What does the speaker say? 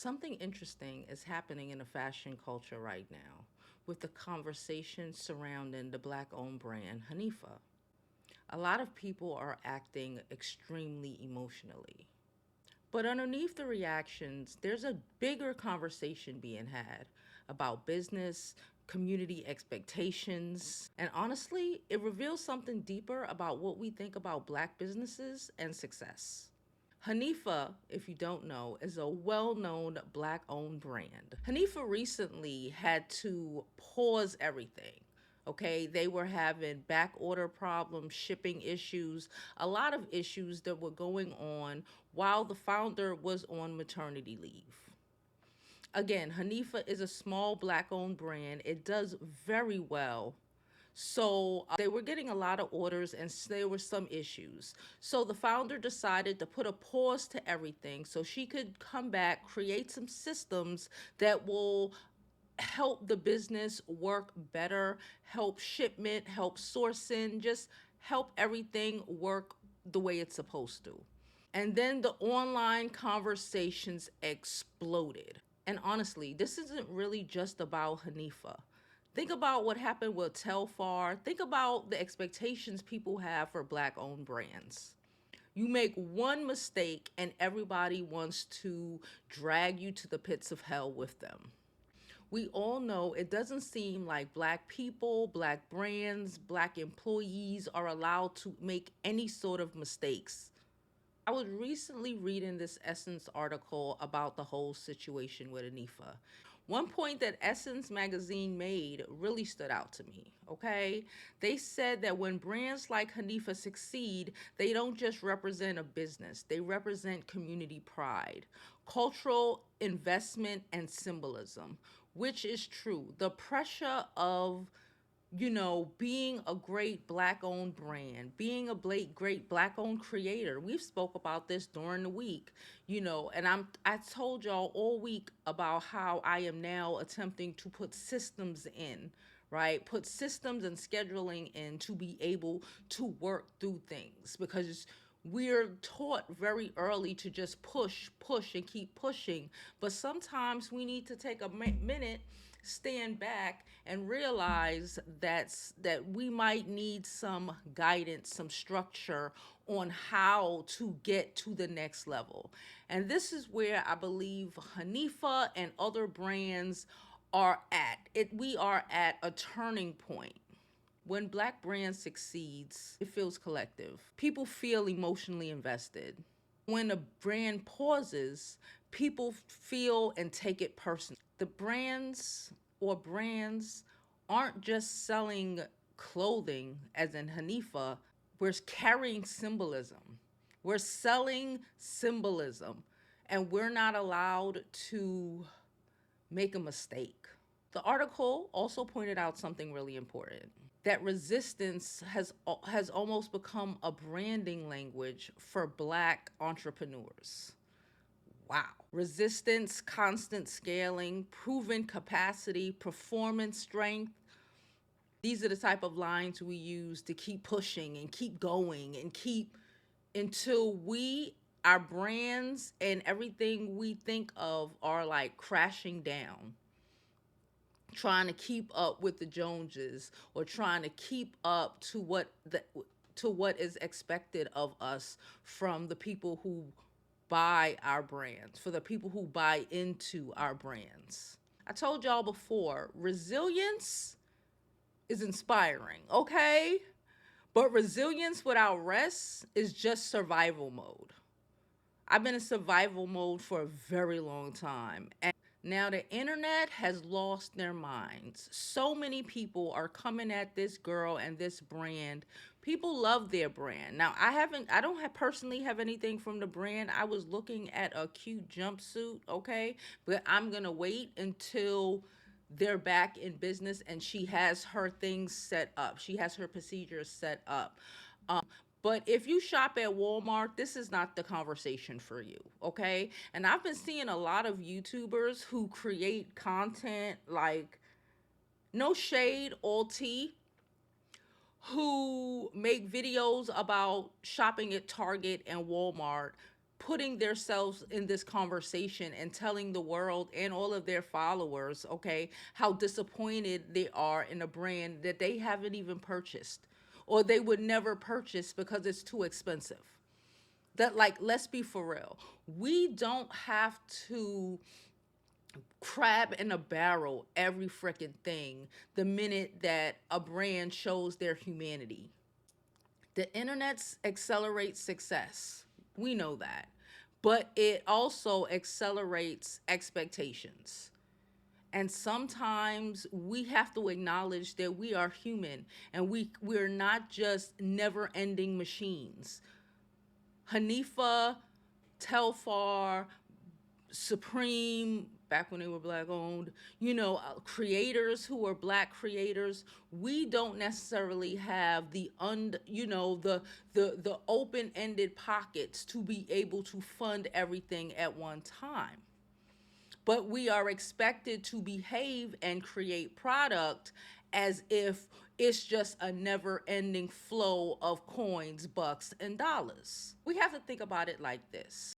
Something interesting is happening in the fashion culture right now with the conversation surrounding the black owned brand Hanifa. A lot of people are acting extremely emotionally. But underneath the reactions, there's a bigger conversation being had about business, community expectations, and honestly, it reveals something deeper about what we think about black businesses and success. Hanifa, if you don't know, is a well known black owned brand. Hanifa recently had to pause everything. Okay, they were having back order problems, shipping issues, a lot of issues that were going on while the founder was on maternity leave. Again, Hanifa is a small black owned brand. It does very well, so they were getting a lot of orders and there were some issues. So the founder decided to put a pause to everything so she could come back, create some systems that will help the business work better, help shipment, help sourcing, just help everything work the way it's supposed to. And then the online conversations exploded. And honestly, this isn't really just about Hanifa. Think about what happened with Telfar. Think about the expectations people have for black owned brands. You make one mistake and everybody wants to drag you to the pits of hell with them. We all know it doesn't seem like black people, black brands, black employees are allowed to make any sort of mistakes. I was recently reading this Essence article about the whole situation with Anifa. One point that Essence magazine made really stood out to me, okay? They said that when brands like Hanifa succeed, they don't just represent a business, they represent community pride, cultural investment, and symbolism, which is true. The pressure of being a great black owned brand, being a great black owned creator. We've spoke about this during the week, and I told y'all all week about how I am now attempting to put systems in, right? Put systems and scheduling in to be able to work through things because we're taught very early to just push, and keep pushing. But sometimes we need to take a minute, stand back, and realize that we might need some guidance, some structure on how to get to the next level. And this is where I believe Hanifa and other brands are at. We are at a turning point. When black brand succeeds, it feels collective. People feel emotionally invested. When a brand pauses, people feel and take it personally. The brands aren't just selling clothing, as in Hanifa, we're carrying symbolism. We're selling symbolism, and we're not allowed to make a mistake. The article also pointed out something really important, that resistance has almost become a branding language for black entrepreneurs. Wow. Resistance, constant scaling, proven capacity, performance strength. These are the type of lines we use to keep pushing and keep going and keep until our brands and everything we think of are like crashing down, trying to keep up with the Joneses or trying to keep up to what is expected of us from the people who buy our brands, for the people who buy into our brands. I told y'all before, resilience is inspiring, okay? But resilience without rest is just survival mode. I've been in survival mode for a very long time. And now the internet has lost their minds. So many people are coming at this girl and this brand. People love their brand. Now I don't personally have anything from the brand. I was looking at a cute jumpsuit, okay? But I'm going to wait until they're back in business and she has her things set up. She has her procedures set up. But if you shop at Walmart, this is not the conversation for you, okay? And I've been seeing a lot of YouTubers who create content like, no shade, all tea, who make videos about shopping at Target and Walmart, putting themselves in this conversation and telling the world and all of their followers, okay, how disappointed they are in a brand that they haven't even purchased or they would never purchase because it's too expensive. That, like, let's be for real. We don't have to crab in a barrel every freaking thing the minute that a brand shows their humanity. The internet accelerates success. We know that. But it also accelerates expectations. And sometimes we have to acknowledge that we are human and we're not just never-ending machines. Hanifa, Telfar, Supreme, back when they were black owned, creators who are black creators, we don't necessarily have the open-ended pockets to be able to fund everything at one time. But we are expected to behave and create product as if it's just a never-ending flow of coins, bucks, and dollars. We have to think about it like this.